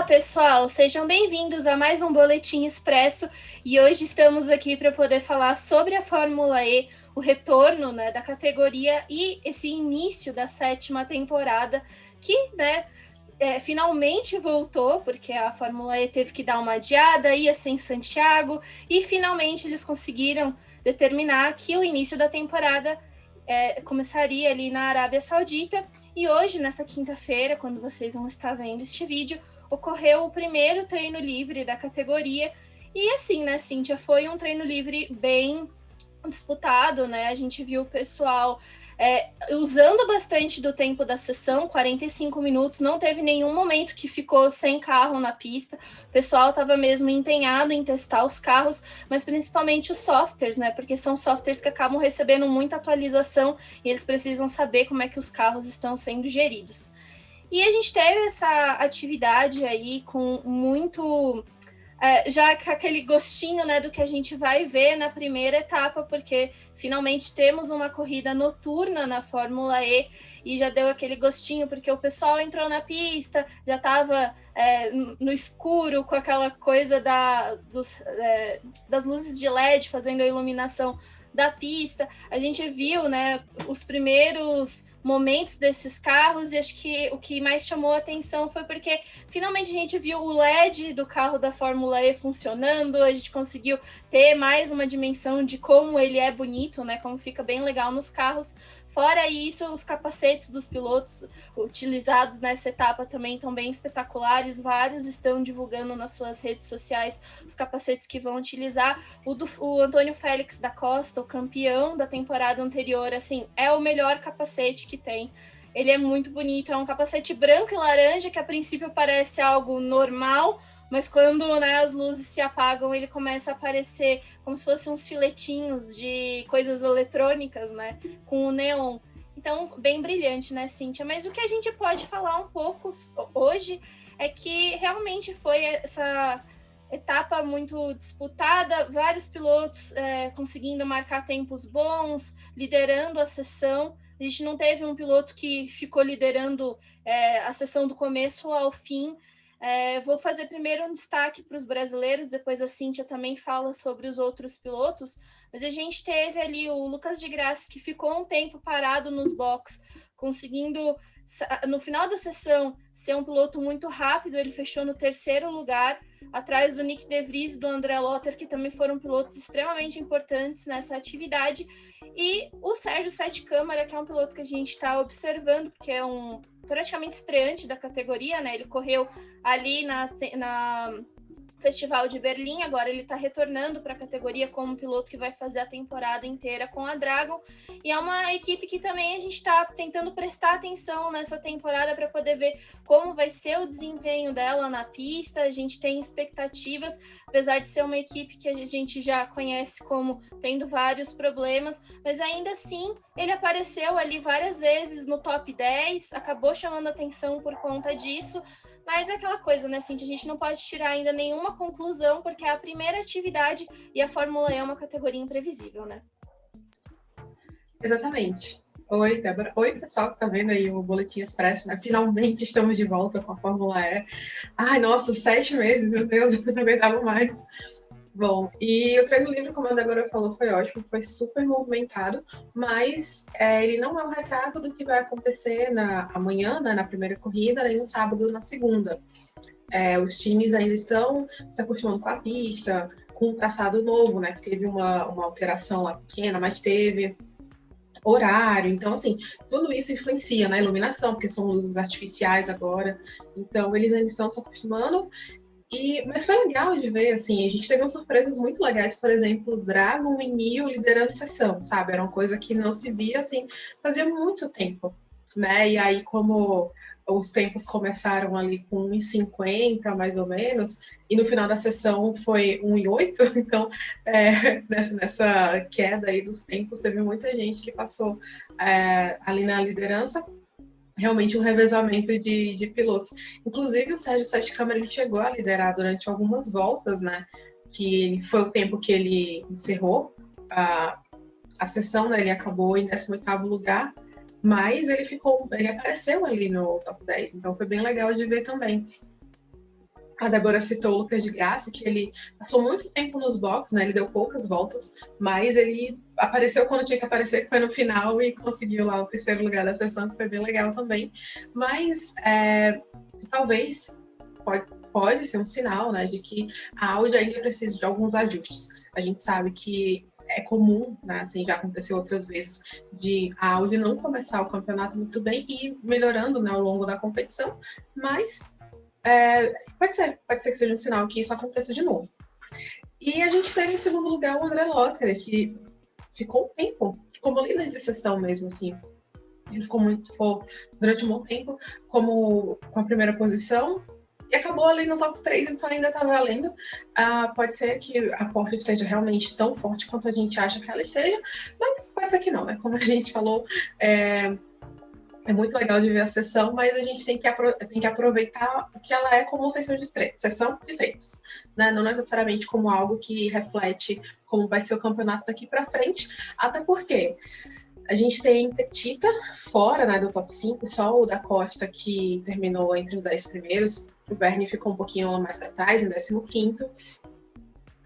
pessoal, sejam bem-vindos a mais um Boletim Expresso e hoje estamos aqui para poder falar sobre a Fórmula E, o retorno, né, da categoria e esse início da 7ª temporada que, finalmente voltou, porque a Fórmula E teve que dar uma adiada, ia ser em Santiago e finalmente eles conseguiram determinar que o início da temporada começaria ali na Arábia Saudita. E hoje, nessa quinta-feira, quando vocês vão estar vendo este vídeo, ocorreu o primeiro treino livre da categoria. E assim, né, Cíntia, foi um treino livre bem disputado, né? A gente viu o pessoal usando bastante do tempo da sessão, 45 minutos, não teve nenhum momento que ficou sem carro na pista. O pessoal estava mesmo empenhado em testar os carros, mas principalmente os softwares, né? Porque são softwares que acabam recebendo muita atualização e eles precisam saber como é que os carros estão sendo geridos. E a gente teve essa atividade aí com muito... já com aquele gostinho, né, do que a gente vai ver na primeira etapa, porque finalmente temos uma corrida noturna na Fórmula E e já deu aquele gostinho, porque o pessoal entrou na pista, já estava no escuro com aquela coisa das luzes de LED fazendo a iluminação da pista. A gente viu, né, os primeiros momentos desses carros, e acho que o que mais chamou a atenção foi porque finalmente a gente viu o LED do carro da Fórmula E funcionando, a gente conseguiu ter mais uma dimensão de como ele é bonito, né, como fica bem legal nos carros. Fora isso, os capacetes dos pilotos utilizados nessa etapa também estão bem espetaculares, vários estão divulgando nas suas redes sociais os capacetes que vão utilizar. O Antônio Félix da Costa, o campeão da temporada anterior, assim, é o melhor capacete que tem. Ele é muito bonito, é um capacete branco e laranja que a princípio parece algo normal, mas quando, né, as luzes se apagam, ele começa a aparecer como se fossem uns filetinhos de coisas eletrônicas, né, com o neon. Então, bem brilhante, né, Cíntia? Mas o que a gente pode falar um pouco hoje é que realmente foi essa etapa muito disputada, vários pilotos conseguindo marcar tempos bons, liderando a sessão. A gente não teve um piloto que ficou liderando a sessão do começo ao fim. Vou fazer primeiro um destaque para os brasileiros, depois a Cíntia também fala sobre os outros pilotos, mas a gente teve ali o Lucas de Graça, que ficou um tempo parado nos boxes, conseguindo, no final da sessão, ser um piloto muito rápido. Ele fechou no 3º lugar, atrás do Nick De Vries e do André Lotter, que também foram pilotos extremamente importantes nessa atividade, e o Sérgio Sete Câmara, que é um piloto que a gente está observando, porque é um praticamente estreante da categoria, né? Ele correu ali na Festival de Berlim, agora ele está retornando para a categoria como piloto que vai fazer a temporada inteira com a Dragon, e é uma equipe que também a gente está tentando prestar atenção nessa temporada para poder ver como vai ser o desempenho dela na pista. A gente tem expectativas, apesar de ser uma equipe que a gente já conhece como tendo vários problemas, mas ainda assim ele apareceu ali várias vezes no top 10, acabou chamando atenção por conta disso. Mas é aquela coisa, né, Cintia? A gente não pode tirar ainda nenhuma conclusão, porque é a primeira atividade e a Fórmula E é uma categoria imprevisível, né? Exatamente. Oi, Débora. Oi, pessoal que tá vendo aí o Boletim Expresso, né? Finalmente estamos de volta com a Fórmula E. Ai, nossa, 7 meses, meu Deus, eu também tava mais. Bom, e o treino livre, como a Débora falou, foi ótimo, foi super movimentado, mas ele não é um retrato do que vai acontecer amanhã, né, na primeira corrida, nem no sábado, na segunda. Os times ainda estão se acostumando com a pista, com um traçado novo, né, que teve uma alteração lá pequena, mas teve horário. Então, assim, tudo isso influencia na iluminação, porque são luzes artificiais agora. Então, eles ainda estão se acostumando. Mas foi legal de ver, assim, a gente teve umas surpresas muito legais, por exemplo, Dragon e Neo liderando a sessão, sabe? Era uma coisa que não se via, assim, fazia muito tempo, né? E aí, como os tempos começaram ali com 1:50, mais ou menos, e no final da sessão foi 1:08, então, nessa queda aí dos tempos, teve muita gente que passou ali na liderança, realmente um revezamento de pilotos. Inclusive, o Sérgio Sete Câmara ele chegou a liderar durante algumas voltas, né? Que foi o tempo que ele encerrou a sessão, né? Ele acabou em 18º lugar, mas ele apareceu ali no top 10, então foi bem legal de ver também. A Débora citou o Lucas de Graça, que ele passou muito tempo nos boxes, né? Ele deu poucas voltas, mas ele apareceu quando tinha que aparecer, que foi no final, e conseguiu lá o terceiro lugar da sessão, que foi bem legal também. Mas talvez pode ser um sinal, né, de que a Audi ainda precisa de alguns ajustes. A gente sabe que é comum, né, assim, já aconteceu outras vezes, de a Audi não começar o campeonato muito bem e ir melhorando, né, ao longo da competição, mas pode ser que seja um sinal que isso aconteça de novo. E a gente teve em segundo lugar o André Lotter, que ficou um tempo como líder de sessão mesmo, assim. Ele ficou durante um bom tempo com a primeira posição e acabou ali no top 3, então ainda está valendo. Pode ser que a Porsche esteja realmente tão forte quanto a gente acha que ela esteja, mas pode ser que não, né? Como a gente falou, é muito legal de ver a sessão, mas a gente tem que aproveitar o que ela é como sessão de treinos, né? Não necessariamente como algo que reflete como vai ser o campeonato daqui para frente, até porque a gente tem Tita fora, né, do top 5, só o da Costa que terminou entre os 10 primeiros, o Bernie ficou um pouquinho mais para trás, em 15º.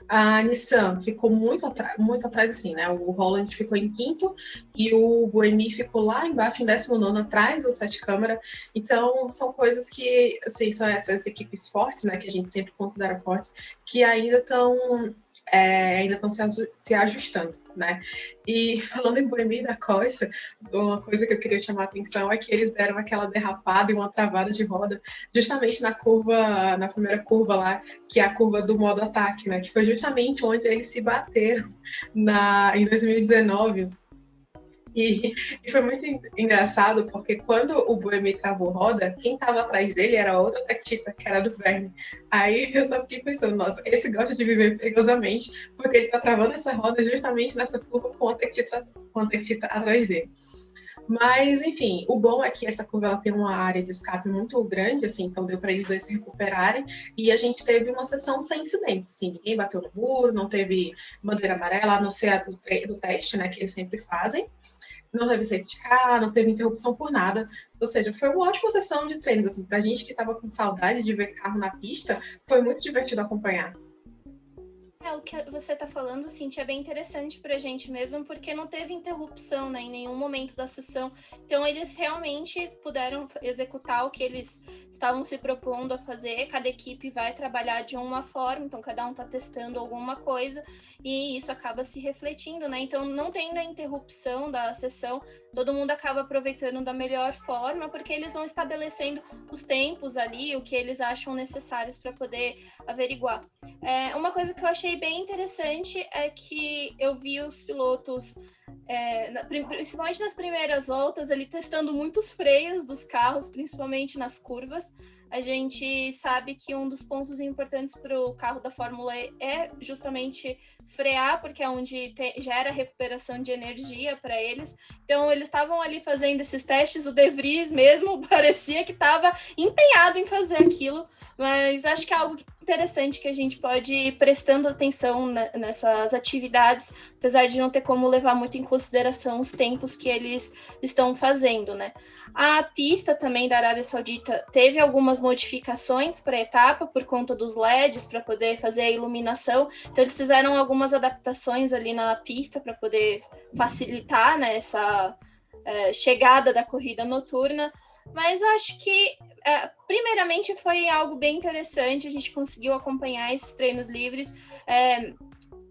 A Nissan ficou muito atrás, assim, né? O Holland ficou em 5º e o Buemi ficou lá embaixo, em 19º, atrás do Sete Câmara. Então, são coisas que, assim, são essas equipes fortes, né? Que a gente sempre considera fortes, que ainda estão se ajustando, né? E falando em Buemi da Costa, uma coisa que eu queria chamar a atenção é que eles deram aquela derrapada e uma travada de roda justamente na primeira curva lá, que é a curva do modo ataque, né? Que foi justamente onde eles se bateram em 2019. E foi muito engraçado, porque quando o Buemi travou roda, quem estava atrás dele era outra Tectita, que era do Verne. Aí eu só fiquei pensando, nossa, esse gosta de viver perigosamente, porque ele está travando essa roda justamente nessa curva com a Tectita atrás dele. Mas, enfim, o bom é que essa curva ela tem uma área de escape muito grande, assim, então deu para eles dois se recuperarem. E a gente teve uma sessão sem incidentes, assim, ninguém bateu no muro, não teve bandeira amarela, a não ser a do teste, né, que eles sempre fazem. Não teve safety car, não teve interrupção por nada. Ou seja, foi uma ótima sessão de treinos. Assim, pra gente que estava com saudade de ver carro na pista, foi muito divertido acompanhar. O que você tá falando, Cintia, é bem interessante pra gente mesmo, porque não teve interrupção, né, em nenhum momento da sessão. Então, eles realmente puderam executar o que eles estavam se propondo a fazer. Cada equipe vai trabalhar de uma forma, então cada um tá testando alguma coisa, e isso acaba se refletindo, né? Então, não tendo a interrupção da sessão, todo mundo acaba aproveitando da melhor forma, porque eles vão estabelecendo os tempos ali, o que eles acham necessários para poder averiguar. Uma coisa que eu achei bem interessante é que eu vi os pilotos, principalmente nas primeiras voltas, ali testando muitos freios dos carros, principalmente nas curvas. A gente sabe que um dos pontos importantes para o carro da Fórmula E é justamente frear, porque é onde gera recuperação de energia para eles. Então, eles estavam ali fazendo esses testes, o De Vries mesmo parecia que estava empenhado em fazer aquilo, mas acho que é algo interessante que a gente pode ir prestando atenção nessas atividades, apesar de não ter como levar muito em consideração os tempos que eles estão fazendo, né? A pista também da Arábia Saudita teve algumas modificações para a etapa por conta dos LEDs, para poder fazer a iluminação. Então, eles fizeram algumas adaptações ali na pista para poder facilitar, né, essa chegada da corrida noturna. Mas eu acho que, primeiramente, foi algo bem interessante. A gente conseguiu acompanhar esses treinos livres.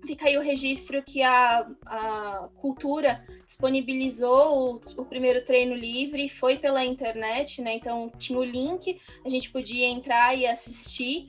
Fica aí o registro que a Cultura disponibilizou o primeiro treino livre, foi pela internet, né? Então tinha o link, a gente podia entrar e assistir.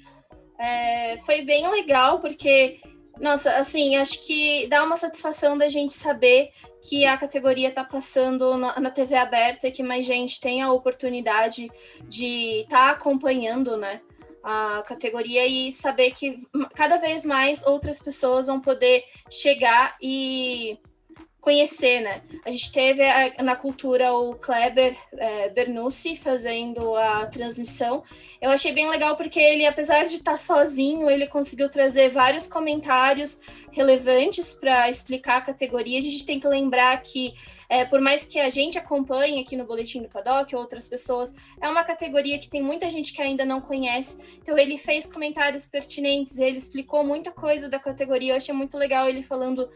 Foi bem legal, porque, nossa, assim, acho que dá uma satisfação da gente saber que a categoria está passando na TV aberta e que mais gente tem a oportunidade de estar acompanhando, né, a categoria, e saber que cada vez mais outras pessoas vão poder chegar e conhecer, né? A gente teve na Cultura o Kleber Bernucci fazendo a transmissão. Eu achei bem legal porque ele, apesar de estar sozinho, ele conseguiu trazer vários comentários relevantes para explicar a categoria. A gente tem que lembrar que por mais que a gente acompanhe aqui no Boletim do Paddock, outras pessoas, é uma categoria que tem muita gente que ainda não conhece. Então ele fez comentários pertinentes, ele explicou muita coisa da categoria. Eu achei muito legal ele falando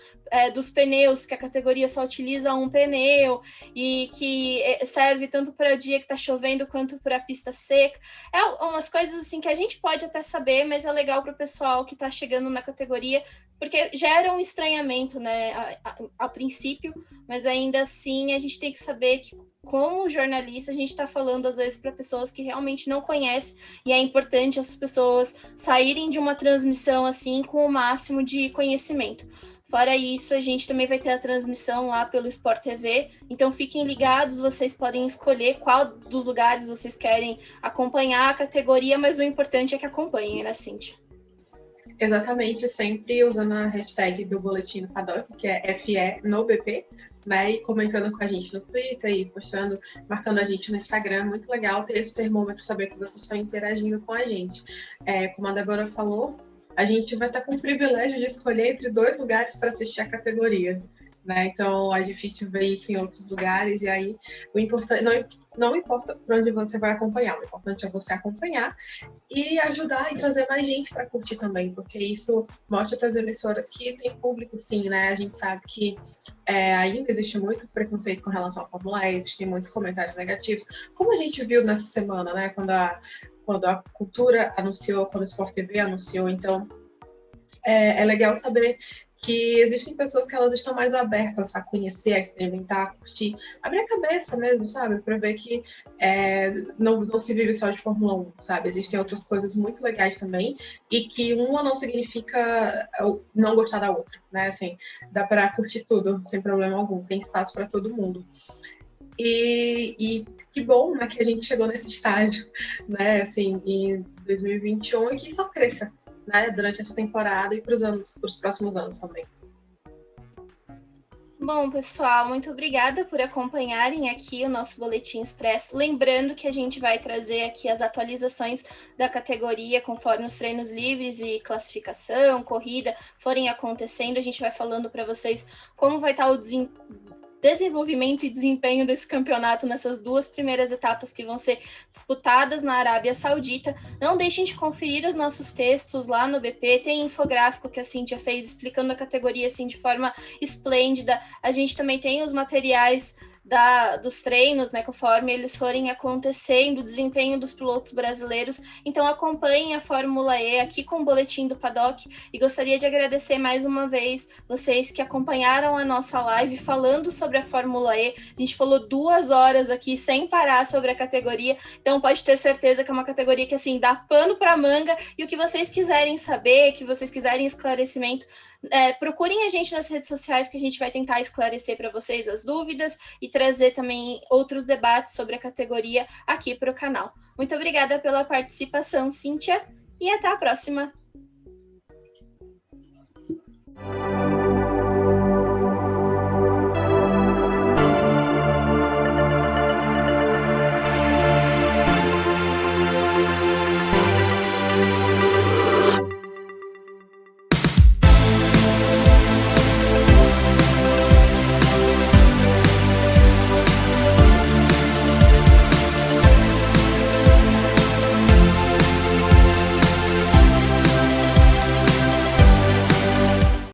dos pneus, que a categoria só utiliza um pneu e que serve tanto para o dia que está chovendo quanto para a pista seca. É umas coisas assim que a gente pode até saber, mas é legal para o pessoal que está chegando na categoria, porque gera um estranhamento, né, a princípio, mas ainda assim a gente tem que saber que, como jornalista, a gente está falando às vezes para pessoas que realmente não conhecem, e é importante essas pessoas saírem de uma transmissão assim com o máximo de conhecimento. Fora isso, a gente também vai ter a transmissão lá pelo Sport TV, então fiquem ligados, vocês podem escolher qual dos lugares vocês querem acompanhar a categoria, mas o importante é que acompanhem, né, Cíntia? Exatamente, sempre usando a hashtag do Boletim do Paddock, que é FENoBP, né, e comentando com a gente no Twitter e postando, marcando a gente no Instagram. Muito legal ter esse termômetro, saber que vocês estão interagindo com a gente. Como a Débora falou, a gente vai estar com o privilégio de escolher entre 2 lugares para assistir a categoria, né? Então é difícil ver isso em outros lugares, e aí o importante não importa por onde você vai acompanhar, o importante é você acompanhar e ajudar e trazer mais gente para curtir também, porque isso mostra para as emissoras que tem público, sim, né? A gente sabe que ainda existe muito preconceito com relação à Fórmula E, existem muitos comentários negativos, como a gente viu nessa semana, né? Quando a Cultura anunciou, quando o Sport TV anunciou. Então é legal saber que existem pessoas que elas estão mais abertas a conhecer, a experimentar, a curtir, abrir a cabeça mesmo, sabe? Para ver que não se vive só de Fórmula 1, sabe? Existem outras coisas muito legais também, e que uma não significa não gostar da outra, né? Assim, dá para curtir tudo, sem problema algum, tem espaço para todo mundo. E que bom, né, que a gente chegou nesse estágio, né, assim, em 2021, e que só cresça, né, durante essa temporada e para os próximos anos também. Bom, pessoal, muito obrigada por acompanharem aqui o nosso Boletim Expresso. Lembrando que a gente vai trazer aqui as atualizações da categoria conforme os treinos livres e classificação, corrida forem acontecendo. A gente vai falando para vocês como vai estar o desenvolvimento e desempenho desse campeonato nessas 2 primeiras etapas que vão ser disputadas na Arábia Saudita. Não deixem de conferir os nossos textos lá no BP, tem infográfico que a Cíntia fez explicando a categoria assim de forma esplêndida. A gente também tem os materiais dos treinos, né, conforme eles forem acontecendo, o desempenho dos pilotos brasileiros. Então acompanhem a Fórmula E aqui com o Boletim do Paddock, e gostaria de agradecer mais uma vez vocês que acompanharam a nossa live falando sobre a Fórmula E. A gente falou 2 horas aqui sem parar sobre a categoria, então pode ter certeza que é uma categoria que assim dá pano para manga, e o que vocês quiserem saber, que vocês quiserem esclarecimento, procurem a gente nas redes sociais, que a gente vai tentar esclarecer para vocês as dúvidas e trazer também outros debates sobre a categoria aqui para o canal. Muito obrigada pela participação, Cíntia, e até a próxima!